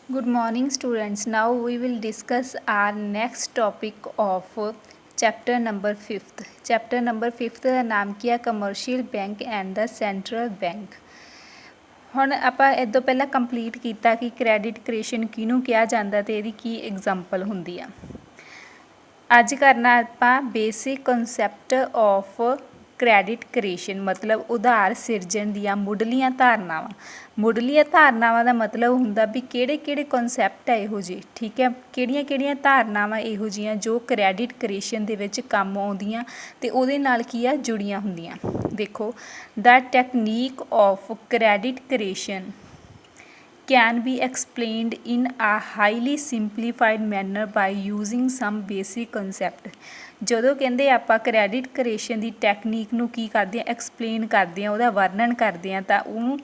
Good morning, students. Now we will discuss our next topic of chapter number 5th. Chapter number 5th ਦਾ ਨਾਮ ਕੀ ਹੈ? Commercial bank and the central bank. ਹੁਣ ਆਪਾਂ ਇਹ ਤੋਂ ਪਹਿਲਾਂ complete ਕੀਤਾ ਕਿ ਕ੍ਰੈਡਿਟ ਕ੍ਰੀਏਸ਼ਨ ਕਿਹਨੂੰ ਕਿਹਾ ਜਾਂਦਾ ਤੇ ਇਹਦੀ ਕੀ ਐਗਜ਼ਾਮਪਲ ਹੁੰਦੀ ਆ। ਅੱਜ ਕਰਨਾ ਆਪਾਂ basic concept of credit creation, ਮਤਲਬ ਉਧਾਰ ਸਿਰਜਣ ਦੀਆਂ ਮੁੱਢਲੀਆਂ ਧਾਰਨਾਵਾਂ। ਮੁੱਢਲੀਆਂ ਧਾਰਨਾਵਾਂ ਦਾ ਮਤਲਬ ਹੁੰਦਾ ਵੀ ਕਿਹੜੇ ਕਿਹੜੇ ਕਨਸੈਪਟ ਆ ਇਹੋ ਜਿਹੇ, ਠੀਕ ਹੈ, ਕਿਹੜੀਆਂ ਕਿਹੜੀਆਂ ਧਾਰਨਾਵਾਂ ਇਹੋ ਜਿਹੀਆਂ ਜੋ ਕ੍ਰੈਡਿਟ ਕ੍ਰੀਏਸ਼ਨ ਦੇ ਵਿੱਚ ਕੰਮ ਆਉਂਦੀਆਂ ਤੇ ਉਹਦੇ ਨਾਲ ਕੀ ਆ ਜੁੜੀਆਂ ਹੁੰਦੀਆਂ। ਦੇਖੋ, the technique of credit creation can be explained in a highly simplified manner by using some basic concept। ਜਦੋਂ ਕਹਿੰਦੇ ਆਪਾਂ ਕ੍ਰੈਡਿਟ ਕ੍ਰੀਏਸ਼ਨ ਦੀ ਟੈਕਨੀਕ ਨੂੰ ਕੀ ਕਰਦੇ ਆ, ਐਕਸਪਲੇਨ ਕਰਦੇ ਆ, ਉਹਦਾ ਵਰਣਨ ਕਰਦੇ ਆ, ਤਾਂ ਉਹਨੂੰ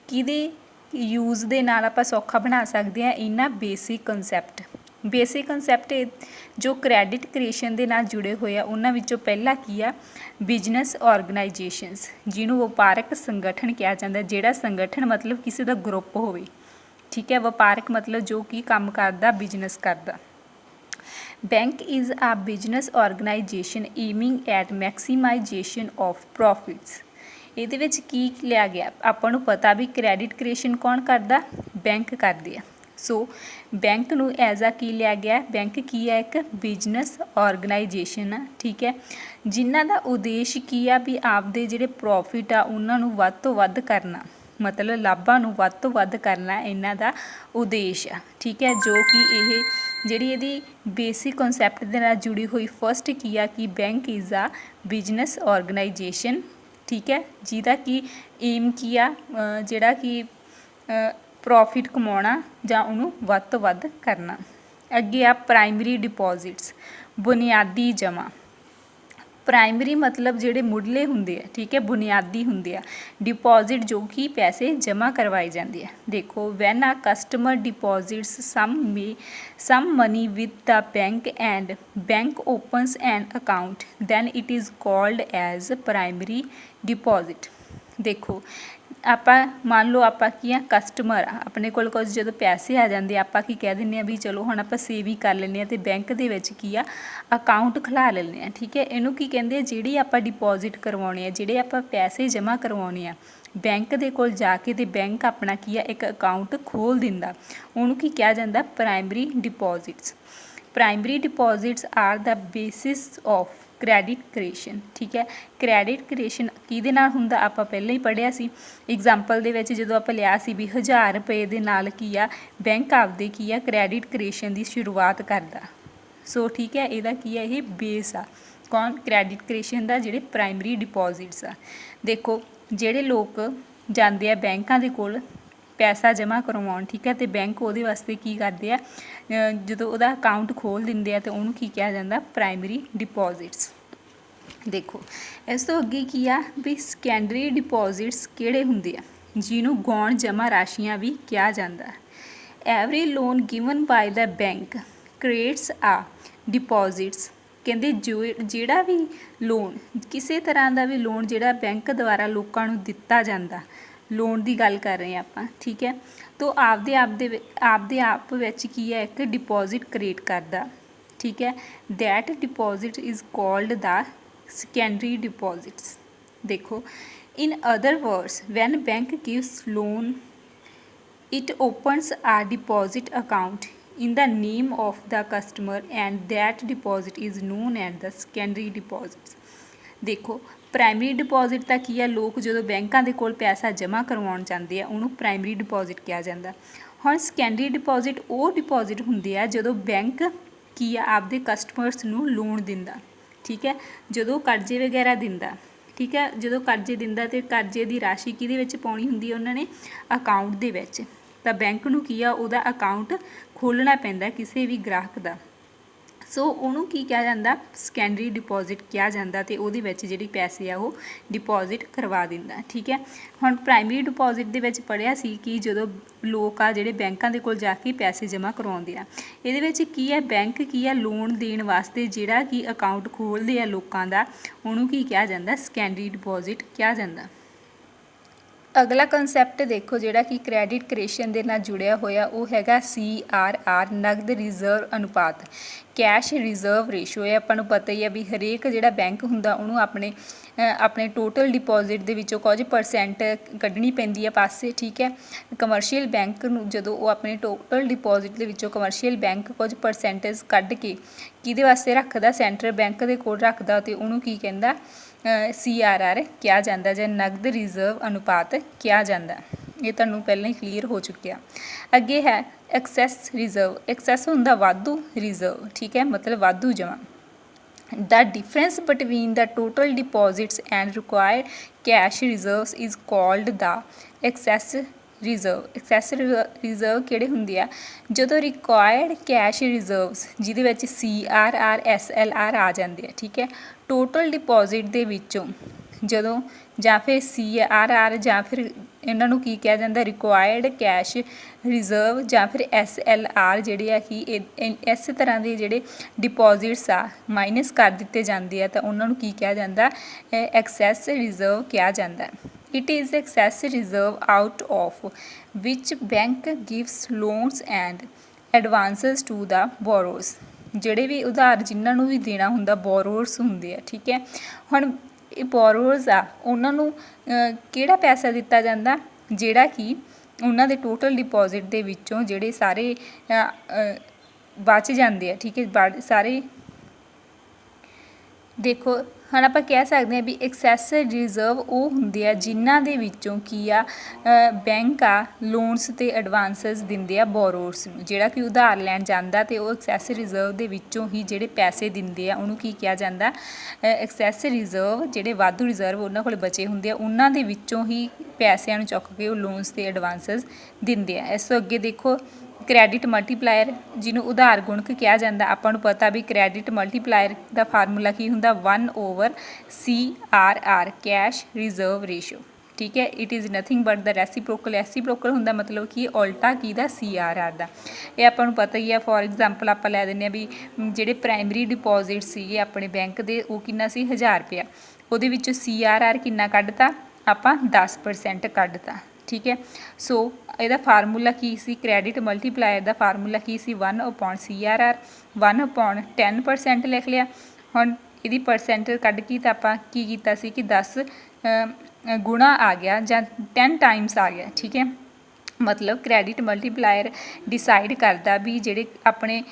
ਕਿਹਦੇ ਯੂਜ਼ ਦੇ ਨਾਲ ਆਪਾਂ ਸੌਖਾ ਬਣਾ ਸਕਦੇ ਆ, ਇਹਨਾਂ ਬੇਸਿਕ ਕੰਸੈਪਟ। ਬੇਸਿਕ ਕੰਸੈਪਟ ਜੋ ਕ੍ਰੈਡਿਟ ਕ੍ਰੀਏਸ਼ਨ ਦੇ ਨਾਲ ਜੁੜੇ ਹੋਏ ਆ ਉਹਨਾਂ ਵਿੱਚੋਂ ਪਹਿਲਾ ਕੀ ਆ, ਬਿਜ਼ਨਸ ਆਰਗੇਨਾਈਜੇਸ਼ਨਸ, ਜਿਹਨੂੰ ਵਪਾਰਕ ਸੰਗਠਨ ਕਿਹਾ ਜਾਂਦਾ। ਜਿਹੜਾ ਸੰਗਠਨ ਮਤਲਬ ਕਿਸੇ ਦਾ ਗਰੁੱਪ ਹੋਵੇ, ਠੀਕ ਹੈ। ਵਪਾਰਕ ਮਤਲਬ ਜੋ ਕਿ ਕੰਮ ਕਰਦਾ, ਬਿਜ਼ਨਸ ਕਰਦਾ। Bank is a business organisation aiming at maximisation of profits. ਇਹਦੇ ਵਿੱਚ ਕੀ ਲਿਆ ਗਿਆ, ਆਪਾਂ ਨੂੰ ਪਤਾ ਵੀ ਕ੍ਰੈਡਿਟ ਕ੍ਰੀਏਸ਼ਨ ਕੌਣ ਕਰਦਾ, ਬੈਂਕ ਕਰਦੇ ਆ। ਸੋ ਬੈਂਕ ਨੂੰ ਐਜ਼ ਆ ਕੀ ਲਿਆ ਗਿਆ, ਬੈਂਕ ਕੀ ਹੈ, ਇੱਕ ਬਿਜ਼ਨਸ ਆਰਗੇਨਾਈਜੇਸ਼ਨ ਆ, ਠੀਕ ਹੈ, ਜਿਨ੍ਹਾਂ ਦਾ ਉਦੇਸ਼ ਕੀ ਆ ਵੀ ਆਪਦੇ ਜਿਹੜੇ ਪ੍ਰੋਫਿਟ ਆ ਉਹਨਾਂ ਨੂੰ ਵੱਧ ਤੋਂ ਵੱਧ ਕਰਨਾ, ਮਤਲਬ ਲਾਭਾਂ ਨੂੰ ਵੱਧ ਤੋਂ ਵੱਧ ਕਰਨਾ ਇਹਨਾਂ ਦਾ ਉਦੇਸ਼ ਆ, ਠੀਕ ਹੈ। ਜੋ ਕਿ ਇਹ ਜਿਹੜੀ ਇਹਦੀ ਬੇਸਿਕ ਕਨਸੈਪਟ ਦੇ ਨਾਲ ਜੁੜੀ ਹੋਈ ਫਸਟ ਕੀ ਆ ਕਿ bank is a business organisation, ਠੀਕ ਹੈ, ਜਿਹਦਾ ਕਿ ਏਮ ਕੀ ਆ, ਜਿਹੜਾ ਕਿ ਪ੍ਰੋਫਿਟ ਕਮਾਉਣਾ ਜਾਂ ਉਹਨੂੰ ਵੱਧ ਤੋਂ ਵੱਧ ਕਰਨਾ। ਅੱਗੇ ਆ ਪ੍ਰਾਇਮਰੀ ਡਿਪੋਜ਼ਿਟਸ, ਬੁਨਿਆਦੀ ਜਮ੍ਹਾਂ। ਪ੍ਰਾਇਮਰੀ ਮਤਲਬ ਜਿਹੜੇ ਮੁੱਢਲੇ ਹੁੰਦੇ ਆ, ਠੀਕ ਹੈ, ਬੁਨਿਆਦੀ ਹੁੰਦੇ ਆ। ਡਿਪੋਜ਼ਿਟ ਜੋ ਕਿ ਪੈਸੇ ਜਮ੍ਹਾਂ ਕਰਵਾਏ ਜਾਂਦੇ ਆ। ਦੇਖੋ, when a customer deposits some money with the bank and bank opens an account then it is called as primary deposit. ਦੇਖੋ, ਆਪਾਂ ਮੰਨ ਲਓ ਆਪਾਂ ਕੀ ਆ, ਕਸਟਮਰ ਆ, ਆਪਣੇ ਕੋਲ ਕੁਝ ਜਦੋਂ ਪੈਸੇ ਆ ਜਾਂਦੇ ਆਪਾਂ ਕੀ ਕਹਿ ਦਿੰਦੇ ਆ ਵੀ ਚਲੋ ਹੁਣ ਆਪਾਂ ਸੇਵਿੰਗ ਕਰ ਲੈਂਦੇ ਹਾਂ ਅਤੇ ਬੈਂਕ ਦੇ ਵਿੱਚ ਕੀ ਆ, ਅਕਾਊਂਟ ਖੁਲਾ ਲੈਂਦੇ ਹਾਂ, ਠੀਕ ਹੈ। ਇਹਨੂੰ ਕੀ ਕਹਿੰਦੇ ਆ, ਜਿਹੜੀ ਆਪਾਂ ਡਿਪੋਜ਼ਿਟ ਕਰਵਾਉਣੇ ਆ, ਜਿਹੜੇ ਆਪਾਂ ਪੈਸੇ ਜਮ੍ਹਾਂ ਕਰਵਾਉਣੇ ਆ ਬੈਂਕ ਦੇ ਕੋਲ ਜਾ ਕੇ, ਅਤੇ ਬੈਂਕ ਆਪਣਾ ਕੀ ਆ, ਇੱਕ ਅਕਾਊਂਟ ਖੋਲ੍ਹ ਦਿੰਦਾ, ਉਹਨੂੰ ਕੀ ਕਿਹਾ ਜਾਂਦਾ, primary deposits. Primary deposits are the basis of credit creation, ਠੀਕ ਹੈ। ਕ੍ਰੈਡਿਟ ਕ੍ਰੀਏਸ਼ਨ ਕਿਹਦੇ ਨਾਲ ਹੁੰਦਾ, ਆਪਾਂ ਪਹਿਲਾਂ ਹੀ ਪੜ੍ਹਿਆ ਸੀ ਐਗਜ਼ਾਮਪਲ ਦੇ ਵਿੱਚ, ਜਦੋਂ ਆਪਾਂ ਲਿਆ ਸੀ ਵੀ 1000 ਰੁਪਏ ਦੇ ਨਾਲ ਕੀ ਆ, ਬੈਂਕ ਆਪਦੇ ਕੀ ਆ, ਕ੍ਰੈਡਿਟ ਕ੍ਰੀਏਸ਼ਨ ਦੀ ਸ਼ੁਰੂਆਤ ਕਰਦਾ। ਸੋ ਠੀਕ ਹੈ, ਇਹਦਾ ਕੀ ਹੈ, ਇਹ ਬੇਸ ਆ ਕੌਣ, ਕ੍ਰੈਡਿਟ ਕ੍ਰੀਏਸ਼ਨ ਦਾ, ਜਿਹੜੇ ਪ੍ਰਾਇਮਰੀ ਡਿਪੋਜ਼ਿਟਸ ਆ। ਦੇਖੋ, ਜਿਹੜੇ ਲੋਕ ਜਾਂਦੇ ਆ ਬੈਂਕਾਂ ਦੇ ਕੋਲ ਪੈਸਾ ਜਮ੍ਹਾਂ ਕਰਵਾਉਣ, ਠੀਕ ਹੈ, ਅਤੇ ਬੈਂਕ ਉਹਦੇ ਵਾਸਤੇ ਕੀ ਕਰਦੇ ਆ, ਜਦੋਂ ਉਹਦਾ ਅਕਾਊਂਟ ਖੋਲ੍ਹ ਦਿੰਦੇ ਆ ਅਤੇ ਉਹਨੂੰ ਕੀ ਕਿਹਾ ਜਾਂਦਾ, ਪ੍ਰਾਇਮਰੀ ਡਿਪੋਜ਼ਿਟਸ। ਦੇਖੋ, ਇਸ ਤੋਂ ਅੱਗੇ ਕੀ ਆ ਵੀ ਸੈਕੰਡਰੀ ਡਿਪੋਜ਼ਿਟਸ ਕਿਹੜੇ ਹੁੰਦੇ ਆ, ਜਿਹਨੂੰ ਗੌਣ ਜਮ੍ਹਾਂ ਰਾਸ਼ੀਆਂ ਵੀ ਕਿਹਾ ਜਾਂਦਾ। ਐਵਰੀ ਲੋਨ ਗਿਵਨ ਬਾਏ ਦਾ ਬੈਂਕ ਕ੍ਰੀਏਟਸ ਆ ਡਿਪੋਜ਼ਿਟਸ। ਕਹਿੰਦੇ ਜਿਹੜਾ ਵੀ ਲੋਨ, ਕਿਸੇ ਤਰ੍ਹਾਂ ਦਾ ਵੀ ਲੋਨ ਜਿਹੜਾ ਬੈਂਕ ਦੁਆਰਾ ਲੋਕਾਂ ਨੂੰ ਦਿੱਤਾ ਜਾਂਦਾ, ਲੋਨ ਦੀ ਗੱਲ ਕਰ ਰਹੇ ਹਾਂ ਆਪਾਂ, ਠੀਕ ਹੈ, ਤੋ ਆਪਦੇ ਆਪ ਵਿੱਚ ਕੀ ਹੈ, ਇੱਕ ਡਿਪੋਜ਼ਿਟ ਕ੍ਰੀਏਟ ਕਰਦਾ, ਠੀਕ ਹੈ। That deposit is called the secondary deposits. ਦੇਖੋ, in other words when bank gives loan it opens a deposit account in the name of the customer and that deposit is known as the secondary deposits। ਦੇਖੋ, primary deposit ਤਾਂ ਕੀ ਆ, ਲੋਕ ਜਦੋਂ ਬੈਂਕਾਂ ਦੇ ਕੋਲ ਪੈਸਾ ਜਮ੍ਹਾਂ ਕਰਵਾਉਣ ਜਾਂਦੇ ਆ ਉਹਨੂੰ ਪ੍ਰਾਇਮਰੀ ਡਿਪੋਜ਼ਿਟ ਕਿਹਾ ਜਾਂਦਾ। ਹੁਣ ਸੈਕੰਡਰੀ ਡਿਪੋਜ਼ਿਟ ਉਹ ਡਿਪੋਜ਼ਿਟ ਹੁੰਦੇ ਆ ਜਦੋਂ ਬੈਂਕ ਕੀ ਆ, ਆਪਦੇ ਕਸਟਮਰਸ ਨੂੰ ਲੋਨ ਦਿੰਦਾ, ਠੀਕ ਹੈ, ਜਦੋਂ ਕਰਜ਼ੇ ਵਗੈਰਾ ਦਿੰਦਾ, ਠੀਕ ਹੈ, ਜਦੋਂ ਕਰਜ਼ੇ ਦਿੰਦਾ ਅਤੇ ਕਰਜ਼ੇ ਦੀ ਰਾਸ਼ੀ ਕਿਹਦੇ ਵਿੱਚ ਪਾਉਣੀ ਹੁੰਦੀ ਹੈ, ਉਹਨਾਂ ਨੇ ਅਕਾਊਂਟ ਦੇ ਵਿੱਚ, ਤਾਂ ਬੈਂਕ ਨੂੰ ਕੀ ਆ, ਉਹਦਾ ਅਕਾਊਂਟ ਖੋਲ੍ਹਣਾ ਪੈਂਦਾ ਕਿਸੇ ਵੀ ਗ੍ਰਾਹਕ ਦਾ। ਸੋ ਉਹਨੂੰ ਕੀ ਕਿਹਾ ਜਾਂਦਾ, ਸੈਕੰਡਰੀ ਡਿਪੋਜ਼ਿਟ ਕਿਹਾ ਜਾਂਦਾ, ਅਤੇ ਉਹਦੇ ਵਿੱਚ ਜਿਹੜੀ ਪੈਸੇ ਆ ਉਹ ਡਿਪੋਜ਼ਿਟ ਕਰਵਾ ਦਿੰਦਾ, ਠੀਕ ਹੈ। ਹੁਣ ਪ੍ਰਾਇਮਰੀ ਡਿਪੋਜ਼ਿਟ ਦੇ ਵਿੱਚ ਪੜ੍ਹਿਆ ਸੀ ਕਿ ਜਦੋਂ ਲੋਕ ਆ ਜਿਹੜੇ ਬੈਂਕਾਂ ਦੇ ਕੋਲ ਜਾ ਕੇ ਪੈਸੇ ਜਮ੍ਹਾਂ ਕਰਵਾਉਂਦੇ ਆ, ਇਹਦੇ ਵਿੱਚ ਕੀ ਹੈ, ਬੈਂਕ ਕੀ ਆ, ਲੋਨ ਦੇਣ ਵਾਸਤੇ ਜਿਹੜਾ ਕਿ ਅਕਾਊਂਟ ਖੋਲ੍ਹਦੇ ਆ ਲੋਕਾਂ ਦਾ, ਉਹਨੂੰ ਕੀ ਕਿਹਾ ਜਾਂਦਾ, ਸੈਕੰਡਰੀ ਡਿਪੋਜ਼ਿਟ ਕਿਹਾ ਜਾਂਦਾ। अगला कंसैप्ट देखो जिहड़ा कि क्रैडिट क्रिएशन दे नाल जुड़िया होया वो हैगा CRR नगद रिजर्व अनुपात कैश रिजर्व रेशो। ये आपां नूं पता ही है भी हरेक जिहड़ा बैंक हुंदा उहनूं अपने टोटल डिपॉजिट दे विचों कुछ परसेंट कड्ढनी पैंदी है पासे, ठीक है। कमर्शियल बैंक नूं जदों वो अपने टोटल डिपॉजिट दे विचों कमर्शियल बैंक कुछ परसेंटेज कढ के किहदे वास्ते रखदा, सेंट्रल बैंक दे कोल रखदा ते उहनूं की कहंदा CRR किया जाता जां नगद रिजर्व अनुपात किया जाता। ये तुहानूं पहले ही क्लीयर हो चुकिया। अगे है एक्सैस रिजर्व। एक्सैस हुंदा वाधू, रिजर्व ठीक है मतलब वाधू जमा। The difference between the total deposits and required cash reserves is called the excess reserve. Excess reserve किहड़े हुंदे आ जदों रिक्वायर्ड कैश रिजर्व्स जिहदे विच CRR SLR आ जांदे आ, ठीक है। टोटल डिपॉजिट दे विचों जदों जां फिर CRR जां फिर इन्हां नूं की कहा जांदा रिक्वायर्ड कैश रिजर्व जां फिर SLR जिहड़े आ कि इस तरह दे जिहड़े डिपॉजिट्स आ माइनस कर दित्ते जांदे आ तां उन्हां नूं की कहा जांदा एक्सैस रिजर्व कहा जांदा। It is excess reserve out of which bank gives loans and advances to the borrowers। ਜਿਹੜੇ ਵੀ ਉਧਾਰ ਜਿਨ੍ਹਾਂ ਨੂੰ ਵੀ ਦੇਣਾ ਹੁੰਦਾ ਬੋਰੋਅਰਸ ਹੁੰਦੇ ਆ, ਠੀਕ ਹੈ। ਹੁਣ ਇਹ ਬੋਰੋਅਰਸ ਆ ਉਹਨਾਂ ਨੂੰ ਕਿਹੜਾ ਪੈਸਾ ਦਿੱਤਾ ਜਾਂਦਾ ਜਿਹੜਾ ਕਿ ਉਹਨਾਂ ਦੇ ਟੋਟਲ ਡਿਪੋਜ਼ਿਟ ਦੇ ਵਿੱਚੋਂ ਜਿਹੜੇ ਸਾਰੇ ਬਚ ਜਾਂਦੇ ਆ, ਠੀਕ ਹੈ। ਸਾਰੇ ਦੇਖੋ ਹੁਣ ਆਪਾਂ ਕਹਿ ਸਕਦੇ ਹਾਂ ਵੀ ਐਕਸੈਸ ਰਿਜ਼ਰਵ ਉਹ ਹੁੰਦੇ ਆ ਜਿਨ੍ਹਾਂ ਦੇ ਵਿੱਚੋਂ ਕੀ ਆ ਬੈਂਕ ਆ ਲੋਨਸ ਤੇ ਐਡਵਾਂਸਸ ਦਿੰਦੇ ਆ ਬੋਰੋਅਰਸ ਨੂੰ। ਜਿਹੜਾ ਕਿ ਉਧਾਰ ਲੈਣ ਜਾਂਦਾ ਤੇ ਉਹ ਐਕਸੈਸ ਰਿਜ਼ਰਵ ਦੇ ਵਿੱਚੋਂ ਹੀ ਜਿਹੜੇ ਪੈਸੇ ਦਿੰਦੇ ਆ ਉਹਨੂੰ ਕੀ ਕਿਹਾ ਜਾਂਦਾ ਐਕਸੈਸ ਰਿਜ਼ਰਵ। ਜਿਹੜੇ ਵਾਧੂ ਰਿਜ਼ਰਵ ਉਹਨਾਂ ਕੋਲ ਬਚੇ ਹੁੰਦੇ ਆ ਉਹਨਾਂ ਦੇ ਵਿੱਚੋਂ ਹੀ ਪੈਸਿਆਂ ਨੂੰ ਚੁੱਕ ਕੇ ਉਹ ਲੋਨਸ ਤੇ ਐਡਵਾਂਸਸ ਦਿੰਦੇ ਆ। ਇਸ ਤੋਂ ਅੱਗੇ ਦੇਖੋ ਕ੍ਰੈਡਿਟ ਮਲਟੀਪਲਾਇਰ ਜਿਹਨੂੰ ਉਧਾਰ ਗੁਣਕ ਕਿਹਾ ਜਾਂਦਾ। ਆਪਾਂ ਨੂੰ ਪਤਾ ਵੀ ਕ੍ਰੈਡਿਟ ਮਲਟੀਪਲਾਇਰ ਦਾ ਫਾਰਮੂਲਾ ਕੀ ਹੁੰਦਾ 1/CRR ਕੈਸ਼ ਰਿਜ਼ਰਵ ਰੇਸ਼ੋ, ਠੀਕ ਹੈ। It is nothing but the reciprocal. Reciprocal ਹੁੰਦਾ ਮਤਲਬ ਕਿ ਉਲਟਾ ਕਿਹਦਾ CRR ਦਾ। ਇਹ ਆਪਾਂ ਨੂੰ ਪਤਾ ਹੀ ਆ। ਫੋਰ ਐਗਜ਼ਾਮਪਲ ਆਪਾਂ ਲੈ ਦਿੰਦੇ ਹਾਂ ਵੀ ਜਿਹੜੇ ਪ੍ਰਾਇਮਰੀ ਡਿਪੋਜ਼ਿਟ ਸੀਗੇ ਆਪਣੇ ਬੈਂਕ ਦੇ ਉਹ ਕਿੰਨਾ ਸੀ 1000 ਰੁਪਇਆ। ਉਹਦੇ ਵਿੱਚੋਂ CRR ਕਿੰਨਾ ਕੱਢਤਾ ਆਪਾਂ 10% ਕੱਢਤਾ, ਠੀਕ ਹੈ। ਸੋ ਇਹਦਾ ਫਾਰਮੂਲਾ ਕੀ ਸੀ ਕ੍ਰੈਡਿਟ ਮਲਟੀਪਲਾਇਰ ਦਾ ਫਾਰਮੂਲਾ ਕੀ ਸੀ 1/CRR 1/10% ਲਿਖ ਲਿਆ। ਹੁਣ ਇਹਦੀ ਪਰਸੈਂਟ ਕੱਢ ਕੇ ਤਾਂ ਆਪਾਂ ਕੀ ਕੀਤਾ ਸੀ ਕਿ 10 ਗੁਣਾ ਆ ਗਿਆ ਜਾਂ 10 ਟਾਈਮਸ ਆ ਗਿਆ, ਠੀਕ ਹੈ। ਮਤਲਬ ਕ੍ਰੈਡਿਟ ਮਲਟੀਪਲਾਇਰ ਡਿਸਾਈਡ ਕਰਦਾ ਵੀ ਜਿਹੜੇ ਆਪਣੇ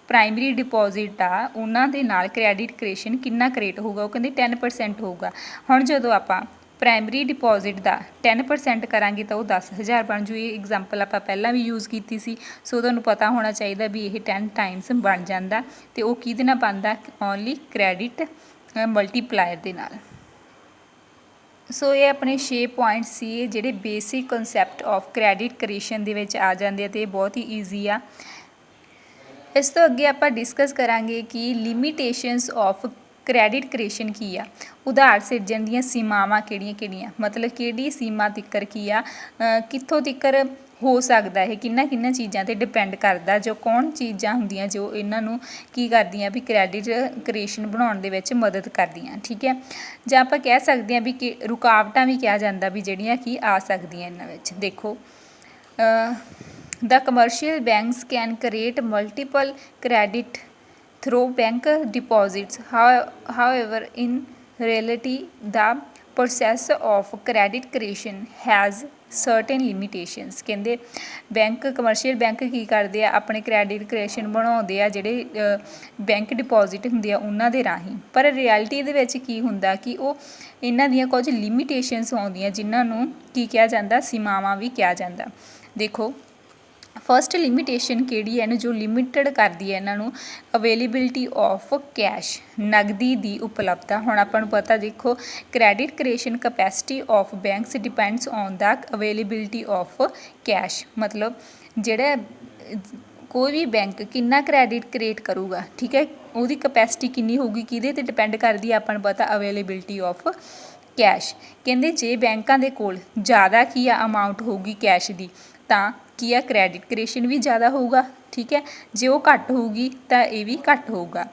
ਪ੍ਰਾਇਮਰੀ ਡਿਪੋਜ਼ਿਟ ਆ ਉਹਨਾਂ ਦੇ ਨਾਲ ਕ੍ਰੈਡਿਟ ਕ੍ਰੀਏਸ਼ਨ ਕਿੰਨਾ ਕ੍ਰੀਏਟ ਹੋਊਗਾ। ਉਹ ਕਹਿੰਦੇ 10% ਹੋਊਗਾ। ਹੁਣ ਜਦੋਂ ਆਪਾਂ ਪ੍ਰਾਇਮਰੀ ਡਿਪੋਜ਼ਿਟ ਦਾ 10% ਕਰਾਂਗੇ ਤਾਂ ਉਹ 10,000 ਬਣ ਜੂ। ਇਹ ਐਗਜ਼ਾਮਪਲ ਆਪਾਂ ਪਹਿਲਾਂ ਵੀ ਯੂਜ਼ ਕੀਤੀ ਸੀ। ਸੋ ਤੁਹਾਨੂੰ ਪਤਾ ਹੋਣਾ ਚਾਹੀਦਾ ਵੀ ਇਹ 10 ਟਾਈਮਸ ਬਣ ਜਾਂਦਾ ਅਤੇ ਉਹ ਕਿਹਦੇ ਨਾਲ ਬਣਦਾ ਓਨਲੀ ਕ੍ਰੈਡਿਟ ਮਲਟੀਪਲਾਇਰ ਦੇ ਨਾਲ। ਸੋ ਇਹ ਆਪਣੇ 6 ਪੁਆਇੰਟ ਸੀ ਜਿਹੜੇ basic concept of credit creation ਦੇ ਵਿੱਚ ਆ ਜਾਂਦੇ ਆ ਅਤੇ ਇਹ ਬਹੁਤ ਹੀ ਈਜ਼ੀ ਆ। ਇਸ ਤੋਂ ਅੱਗੇ ਆਪਾਂ ਡਿਸਕਸ ਕਰਾਂਗੇ ਕਿ ਲਿਮੀਟੇਸ਼ਨਸ ਆਫ ਕ੍ਰੈਡਿਟ ਕ੍ਰੀਏਸ਼ਨ ਕੀ ਆ। ਉਧਾਰ ਸਿਰਜਣ ਦੀਆਂ ਸੀਮਾਵਾਂ ਕਿਹੜੀਆਂ ਮਤਲਬ ਕਿਹੜੀ ਸੀਮਾ ਤਿੱਕਰ ਕੀ ਆ ਕਿੱਥੋਂ ਤਿੱਕਰ ਹੋ ਸਕਦਾ ਇਹ ਕਿੰਨਾਂ ਚੀਜ਼ਾਂ 'ਤੇ ਡਿਪੈਂਡ ਕਰਦਾ ਜੋ ਕੌਣ ਚੀਜ਼ਾਂ ਹੁੰਦੀਆਂ ਜੋ ਇਹਨਾਂ ਨੂੰ ਕੀ ਕਰਦੀਆਂ ਵੀ ਕ੍ਰੈਡਿਟ ਕ੍ਰੀਏਸ਼ਨ ਬਣਾਉਣ ਦੇ ਵਿੱਚ ਮਦਦ ਕਰਦੀਆਂ, ਠੀਕ ਹੈ। ਜਾਂ ਆਪਾਂ ਕਹਿ ਸਕਦੇ ਹਾਂ ਵੀ ਕਿ ਰੁਕਾਵਟਾਂ ਵੀ ਕਿਹਾ ਜਾਂਦਾ ਵੀ ਜਿਹੜੀਆਂ ਕਿ ਆ ਸਕਦੀਆਂ ਇਹਨਾਂ ਵਿੱਚ। ਦੇਖੋ the commercial banks can create multiple credit through bank deposits. However, in reality, the process of credit creation has certain limitations। ਕਹਿੰਦੇ ਬੈਂਕ ਕਮਰਸ਼ੀਅਲ ਬੈਂਕ ਕੀ ਕਰਦੇ ਆ ਆਪਣੇ ਕ੍ਰੈਡਿਟ ਕ੍ਰੀਏਸ਼ਨ ਬਣਾਉਂਦੇ ਆ ਜਿਹੜੇ ਬੈਂਕ ਡਿਪੋਜ਼ਿਟ ਹੁੰਦੇ ਆ ਉਹਨਾਂ ਦੇ ਰਾਹੀਂ। ਪਰ ਰਿਐਲਿਟੀ ਦੇ ਵਿੱਚ ਕੀ ਹੁੰਦਾ ਕਿ ਉਹ ਇਹਨਾਂ ਦੀਆਂ ਕੁਝ ਲਿਮੀਟੇਸ਼ਨਸ ਆਉਂਦੀਆਂ ਜਿਨ੍ਹਾਂ ਨੂੰ ਕੀ ਕਿਹਾ ਜਾਂਦਾ ਸੀਮਾਵਾਂ ਵੀ ਕਿਹਾ ਜਾਂਦਾ। ਦੇਖੋ ਫਸਟ ਲਿਮੀਟੇਸ਼ਨ ਕਿਹੜੀ ਹੈ ਇਹਨੂੰ ਜੋ ਲਿਮਿਟਡ ਕਰਦੀ ਹੈ ਇਹਨਾਂ ਨੂੰ ਅਵੇਲੇਬਿਲਿਟੀ ਆਫ ਕੈਸ਼ ਨਗਦੀ ਦੀ ਉਪਲਬਧਤਾ। ਹੁਣ ਆਪਾਂ ਨੂੰ ਪਤਾ ਦੇਖੋ credit creation capacity of banks depends on the availability of cash. ਮਤਲਬ ਜਿਹੜਾ ਕੋਈ ਵੀ ਬੈਂਕ ਕਿੰਨਾ ਕ੍ਰੈਡਿਟ ਕ੍ਰੀਏਟ ਕਰੂਗਾ, ਠੀਕ ਹੈ, ਉਹਦੀ ਕਪੈਸਿਟੀ ਕਿੰਨੀ ਹੋਊਗੀ ਕਿਹਦੇ 'ਤੇ ਡਿਪੈਂਡ ਕਰਦੀ ਹੈ ਆਪਾਂ ਨੂੰ ਪਤਾ ਅਵੇਲੇਬਿਲਿਟੀ ਆਫ ਕੈਸ਼। ਕਹਿੰਦੇ ਜੇ ਬੈਂਕਾਂ ਦੇ ਕੋਲ ਜ਼ਿਆਦਾ ਕੀ ਆ ਅਮਾਊਂਟ ਹੋਊਗੀ ਕੈਸ਼ ਦੀ ਤਾਂ ਕੀ ਆ ਕ੍ਰੈਡਿਟ ਕ੍ਰੀਏਸ਼ਨ ਵੀ ਜ਼ਿਆਦਾ ਹੋਊਗਾ, ਠੀਕ ਹੈ। ਜੇ ਉਹ ਘੱਟ ਹੋਊਗੀ ਤਾਂ ਇਹ ਵੀ ਘੱਟ ਹੋਊਗਾ।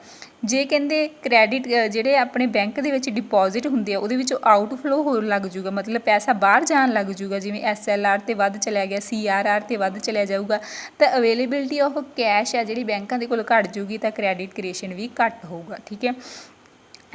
ਜੇ ਕਹਿੰਦੇ ਕ੍ਰੈਡਿਟ ਜਿਹੜੇ ਆਪਣੇ ਬੈਂਕ ਦੇ ਵਿੱਚ ਡਿਪੋਜ਼ਿਟ ਹੁੰਦੇ ਆ ਉਹਦੇ ਵਿੱਚੋਂ ਆਊਟਫਲੋ ਹੋਣ ਲੱਗ ਜੂਗਾ, ਮਤਲਬ ਪੈਸਾ ਬਾਹਰ ਜਾਣ ਲੱਗ ਜੂਗਾ, ਜਿਵੇਂ SLR 'ਤੇ ਵੱਧ ਚਲਿਆ ਗਿਆ, CRR 'ਤੇ ਵੱਧ ਚਲਿਆ ਜਾਊਗਾ, ਤਾਂ ਅਵੇਲੇਬਿਲਿਟੀ ਆਫ ਕੈਸ਼ ਆ ਜਿਹੜੀ ਬੈਂਕਾਂ ਦੇ ਕੋਲ ਘੱਟ ਜੂਗੀ, ਤਾਂ ਕ੍ਰੈਡਿਟ ਕ੍ਰੀਏਸ਼ਨ ਵੀ ਘੱਟ ਹੋਊਗਾ, ਠੀਕ ਹੈ।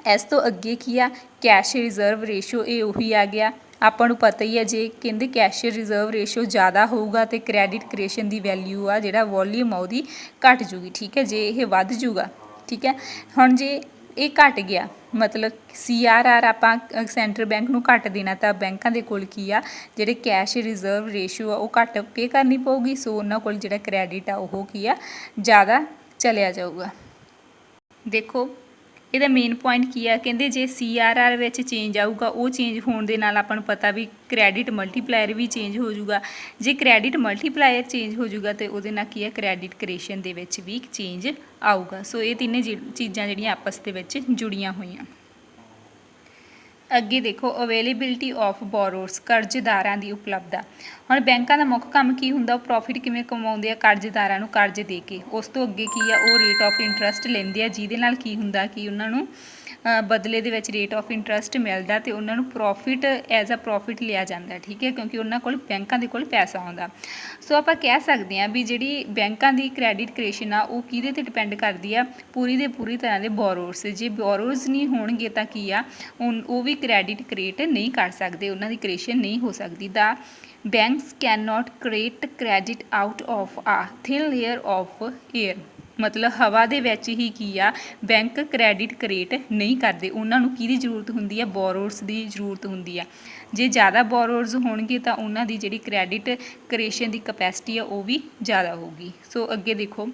ਇਸ ਤੋਂ ਅੱਗੇ ਕੀ ਆ ਕੈਸ਼ ਰਿਜ਼ਰਵ ਰੇਸ਼ੋ, ਇਹ ਉਹੀ ਆ ਗਿਆ। ਆਪਾਂ ਨੂੰ ਪਤਾ ਹੀ ਹੈ ਜੇ ਕਹਿੰਦੇ ਕੈਸ਼ ਰਿਜ਼ਰਵ ਰੇਸ਼ੋ ਜ਼ਿਆਦਾ ਹੋਊਗਾ ਅਤੇ ਕ੍ਰੈਡਿਟ ਕ੍ਰੀਏਸ਼ਨ ਦੀ ਵੈਲਿਊ ਆ ਜਿਹੜਾ ਵੋਲੀਅਮ ਆ ਉਹਦੀ ਘੱਟ ਜੂਗੀ, ਠੀਕ ਹੈ। ਜੇ ਇਹ ਵੱਧ ਜੂਗਾ, ਠੀਕ ਹੈ। ਹੁਣ ਜੇ ਇਹ ਘਟ ਗਿਆ ਮਤਲਬ CRR ਆਪਾਂ ਸੈਂਟਰਲ ਬੈਂਕ ਨੂੰ ਘੱਟ ਦੇਣਾ, ਤਾਂ ਬੈਂਕਾਂ ਦੇ ਕੋਲ ਕੀ ਆ ਜਿਹੜੇ ਕੈਸ਼ ਰਿਜ਼ਰਵ ਰੇਸ਼ੋ ਆ ਉਹ ਘੱਟ ਪੇ ਕਰਨੀ ਪਊਗੀ। ਸੋ ਉਹਨਾਂ ਕੋਲ ਜਿਹੜਾ ਕ੍ਰੈਡਿਟ ਆ ਉਹ ਕੀ ਆ ਜ਼ਿਆਦਾ ਚਲਿਆ ਜਾਊਗਾ। ਦੇਖੋ ਇਹਦਾ ਮੇਨ ਪੁਆਇੰਟ ਕੀ ਆ, ਕਹਿੰਦੇ ਜੇ CRR ਵਿੱਚ ਚੇਂਜ ਆਊਗਾ, ਉਹ ਚੇਂਜ ਹੋਣ ਦੇ ਨਾਲ ਆਪਾਂ ਨੂੰ ਪਤਾ ਵੀ ਕ੍ਰੈਡਿਟ ਮਲਟੀਪਲਾਇਰ ਵੀ ਚੇਂਜ ਹੋ ਜੂਗਾ। ਜੇ ਕ੍ਰੈਡਿਟ ਮਲਟੀਪਲਾਇਰ ਚੇਂਜ ਹੋ ਜੂਗਾ ਤਾਂ ਉਹਦੇ ਨਾਲ ਕੀ ਆ ਕ੍ਰੈਡਿਟ ਕ੍ਰੀਏਸ਼ਨ ਦੇ ਵਿੱਚ ਵੀ ਚੇਂਜ ਆਊਗਾ। ਸੋ ਇਹ ਤਿੰਨੇ ਚੀਜ਼ਾਂ ਜਿਹੜੀਆਂ ਆਪਸ ਦੇ ਵਿੱਚ ਜੁੜੀਆਂ ਹੋਈਆਂ। ਅੱਗੇ ਦੇਖੋ ਅਵੇਲੇਬਿਲਿਟੀ ਆਫ ਬੋਰੋਰਸ, ਕਰਜ਼ਦਾਰਾਂ ਦੀ ਉਪਲਬਧਤਾ। ਹੁਣ ਬੈਂਕਾਂ ਦਾ ਮੁੱਖ ਕੰਮ ਕੀ ਹੁੰਦਾ, ਉਹ ਪ੍ਰੋਫਿਟ ਕਿਵੇਂ ਕਮਾਉਂਦੇ ਆ ਕਰਜ਼ਦਾਰਾਂ ਨੂੰ ਕਰਜ਼ ਦੇ ਕੇ। ਉਸ ਤੋਂ ਅੱਗੇ ਕੀ ਆ ਉਹ ਰੇਟ ਆਫ ਇੰਟਰਸਟ ਲੈਂਦੇ ਆ, ਜਿਹਦੇ ਨਾਲ ਕੀ ਹੁੰਦਾ ਕਿ ਉਹਨਾਂ ਨੂੰ ਬਦਲੇ ਦੇ ਵਿੱਚ ਰੇਟ ਆਫ ਇੰਟਰਸਟ ਮਿਲਦਾ ਅਤੇ ਉਹਨਾਂ ਨੂੰ ਪ੍ਰੋਫਿਟ ਐਜ਼ ਅ ਪ੍ਰੋਫਿਟ ਲਿਆ ਜਾਂਦਾ, ਠੀਕ ਹੈ, ਕਿਉਂਕਿ ਉਹਨਾਂ ਕੋਲ ਬੈਂਕਾਂ ਦੇ ਕੋਲ ਪੈਸਾ ਆਉਂਦਾ। ਸੋ ਆਪਾਂ ਕਹਿ ਸਕਦੇ ਹਾਂ ਵੀ ਜਿਹੜੀ ਬੈਂਕਾਂ ਦੀ ਕ੍ਰੈਡਿਟ ਕ੍ਰੀਏਸ਼ਨ ਆ ਉਹ ਕਿਹਦੇ 'ਤੇ ਡਿਪੈਂਡ ਕਰਦੀ ਆ, ਪੂਰੀ ਦੇ ਪੂਰੀ ਤਰ੍ਹਾਂ ਦੇ ਬੋਰੋਰਸ। ਜੇ ਬੋਰੋਰਸ ਨਹੀਂ ਹੋਣਗੇ ਤਾਂ ਕੀ ਆ ਉਹ ਵੀ ਕ੍ਰੈਡਿਟ ਕ੍ਰੀਏਟ ਨਹੀਂ ਕਰ ਸਕਦੇ, ਉਹਨਾਂ ਦੀ ਕ੍ਰੀਏਸ਼ਨ ਨਹੀਂ ਹੋ ਸਕਦੀ। The banks can not create credit out of a thin layer of air, ਮਤਲਬ ਹਵਾ ਦੇ ਵਿੱਚ ਹੀ ਕੀ ਆ ਬੈਂਕ ਕ੍ਰੈਡਿਟ ਕ੍ਰੀਏਟ ਨਹੀਂ ਕਰਦੇ। ਉਹਨਾਂ ਨੂੰ ਕਿਹਦੀ ਜ਼ਰੂਰਤ ਹੁੰਦੀ ਆ, ਬੋਰੋਰਸ ਦੀ ਜ਼ਰੂਰਤ ਹੁੰਦੀ ਆ। ਜੇ ਜ਼ਿਆਦਾ ਬੋਰੋਰਸ ਹੋਣਗੇ ਤਾਂ ਉਹਨਾਂ ਦੀ ਜਿਹੜੀ ਕ੍ਰੈਡਿਟ ਕ੍ਰੀਏਸ਼ਨ ਦੀ ਕਪੈਸਿਟੀ ਆ ਉਹ ਵੀ ਜ਼ਿਆਦਾ ਹੋਊਗੀ। ਸੋ ਅੱਗੇ ਦੇਖੋ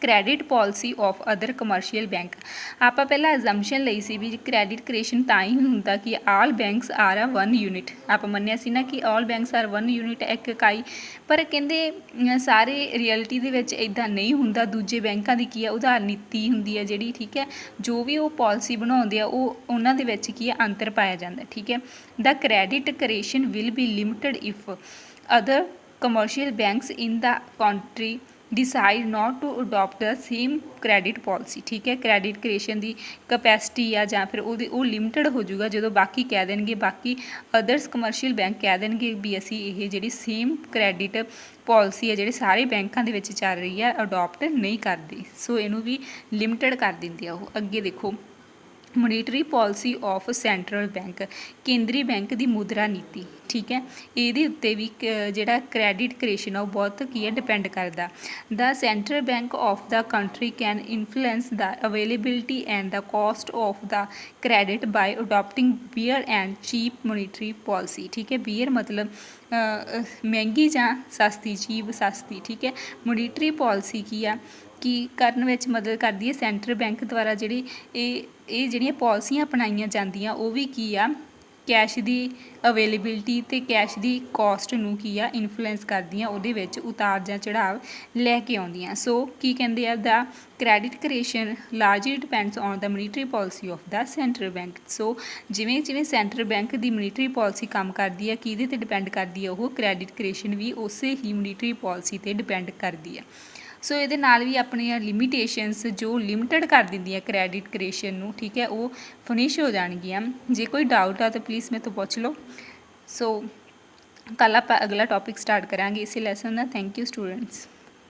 credit policy of other commercial bank. ਆਪਾਂ ਪਹਿਲਾਂ ਅਜ਼ੰਪਸ਼ਨ ਲਈ ਸੀ ਵੀ ਕ੍ਰੈਡਿਟ ਕ੍ਰੀਏਸ਼ਨ ਤਾਂ ਹੀ ਹੁੰਦਾ ਕਿ ਆਲ ਬੈਂਕਸ ਆਰ ਆ 1 ਯੂਨਿਟ। ਆਪਾਂ ਮੰਨਿਆ ਸੀ ਨਾ ਕਿ ਆਲ ਬੈਂਕਸ ਆਰ 1 ਯੂਨਿਟ, ਇੱਕ ਇਕਾਈ। ਪਰ ਕਹਿੰਦੇ ਸਾਰੇ ਰਿਐਲਿਟੀ ਦੇ ਵਿੱਚ ਇੱਦਾਂ ਨਹੀਂ ਹੁੰਦਾ। ਦੂਜੇ ਬੈਂਕਾਂ ਦੀ ਕੀ ਆ ਉਧਾਰ ਨੀਤੀ ਹੁੰਦੀ ਹੈ ਜਿਹੜੀ, ਠੀਕ ਹੈ, ਜੋ ਵੀ ਉਹ ਪਾਲਿਸੀ ਬਣਾਉਂਦੇ ਆ ਉਹ ਉਹਨਾਂ ਦੇ ਵਿੱਚ ਕੀ ਆ ਅੰਤਰ ਪਾਇਆ ਜਾਂਦਾ, ਠੀਕ ਹੈ। The credit creation will be limited if other commercial banks in the country decide not to adopt the same credit policy, ਠੀਕ ਹੈ। ਕ੍ਰੈਡਿਟ ਕ੍ਰੀਏਸ਼ਨ ਦੀ ਕਪੈਸਿਟੀ ਆ ਜਾਂ ਫਿਰ ਉਹ ਲਿਮਟਡ ਹੋ ਜਾਊਗਾ ਜਦੋਂ ਬਾਕੀ ਕਹਿ ਦੇਣਗੇ, ਬਾਕੀ ਅਦਰਸ ਕਮਰਸ਼ੀਅਲ ਬੈਂਕ ਕਹਿ ਦੇਣਗੇ ਵੀ ਅਸੀਂ ਇਹ ਜਿਹੜੀ ਸੇਮ ਕ੍ਰੈਡਿਟ ਪਾਲਿਸੀ ਹੈ ਜਿਹੜੇ ਸਾਰੇ ਬੈਂਕਾਂ ਦੇ ਵਿੱਚ ਚੱਲ ਰਹੀ ਹੈ ਅਡੋਪਟ ਨਹੀਂ ਕਰਦੇ। ਸੋ ਇਹਨੂੰ ਵੀ ਲਿਮਟਡ ਕਰ ਦਿੰਦੇ ਆ ਉਹ। ਅੱਗੇ ਦੇਖੋ monetary policy of central bank, ਕੇਂਦਰੀ ਬੈਂਕ ਦੀ ਮੁਦਰਾ ਨੀਤੀ, ਠੀਕ ਹੈ। ਇਹਦੇ ਉੱਤੇ ਵੀ ਜਿਹੜਾ ਕ੍ਰੈਡਿਟ ਕ੍ਰੀਏਸ਼ਨ ਆ ਉਹ ਬਹੁਤ ਕੀ ਹੈ ਡਿਪੈਂਡ ਕਰਦਾ। The central bank of the country can influence the availability and the cost of the credit by adopting dear and cheap monetary policy, ਠੀਕ ਹੈ। ਬੀਅਰ ਮਤਲਬ ਮਹਿੰਗੀ ਜਾਂ ਸਸਤੀ, ਚੀਪ ਸਸਤੀ, ਠੀਕ ਹੈ। ਮੋਨੀਟਰੀ ਪਾਲਿਸੀ ਕੀ ਆ ਕੀ ਕਰਨ ਵਿੱਚ ਮਦਦ ਕਰਦੀ ਹੈ ਸੈਂਟਰਲ ਬੈਂਕ ਦੁਆਰਾ ਜਿਹੜੀ ਇਹ ਜਿਹੜੀਆਂ ਪਾਲਿਸੀਆਂ ਅਪਣਾਈਆਂ ਜਾਂਦੀਆਂ ਉਹ ਵੀ ਕੀ ਆ ਕੈਸ਼ ਦੀ ਅਵੇਲੇਬਿਲਿਟੀ ਅਤੇ ਕੈਸ਼ ਦੀ ਕੋਸਟ ਨੂੰ ਕੀ ਆ ਇਨਫਲੂਐਂਸ ਕਰਦੀਆਂ, ਉਹਦੇ ਵਿੱਚ ਉਤਾਰ ਜਾਂ ਚੜਾਵ ਲੈ ਕੇ ਆਉਂਦੀਆਂ। ਸੋ ਕੀ ਕਹਿੰਦੇ ਆ the credit creation largely depends on the monetary policy of the central bank. So ਜਿਵੇਂ ਜਿਵੇਂ ਸੈਂਟਰਲ ਬੈਂਕ ਦੀ ਮੋਨੀਟਰੀ ਪਾਲਿਸੀ ਕੰਮ ਕਰਦੀ ਹੈ ਕਿਹਦੇ 'ਤੇ ਡਿਪੈਂਡ ਕਰਦੀ ਹੈ, ਉਹ ਕ੍ਰੈਡਿਟ ਕ੍ਰੀਏਸ਼ਨ ਵੀ ਉਸੇ ਹੀ ਮੋਨੀਟਰੀ ਪਾਲਿਸੀ 'ਤੇ ਡਿਪੈਂਡ ਕਰਦੀ ਹੈ। ਸੋ ਇਹਦੇ ਨਾਲ ਵੀ ਆਪਣੀਆਂ ਲਿਮੀਟੇਸ਼ਨਸ ਜੋ ਲਿਮਟਡ ਕਰ ਦਿੰਦੀਆਂ ਕ੍ਰੈਡਿਟ ਕ੍ਰੀਏਸ਼ਨ ਨੂੰ, ਠੀਕ ਹੈ, ਉਹ ਫਿਨਿਸ਼ ਹੋ ਜਾਣਗੀਆਂ। ਜੇ ਕੋਈ ਡਾਊਟ ਆ ਤਾਂ ਪਲੀਜ਼ ਮੇਰੇ ਤੋਂ ਪੁੱਛ ਲਓ। ਸੋ ਕੱਲ੍ਹ ਆਪਾਂ ਅਗਲਾ ਟੌਪਿਕ ਸਟਾਰਟ ਕਰਾਂਗੇ ਇਸੇ lesson the. Thank you students.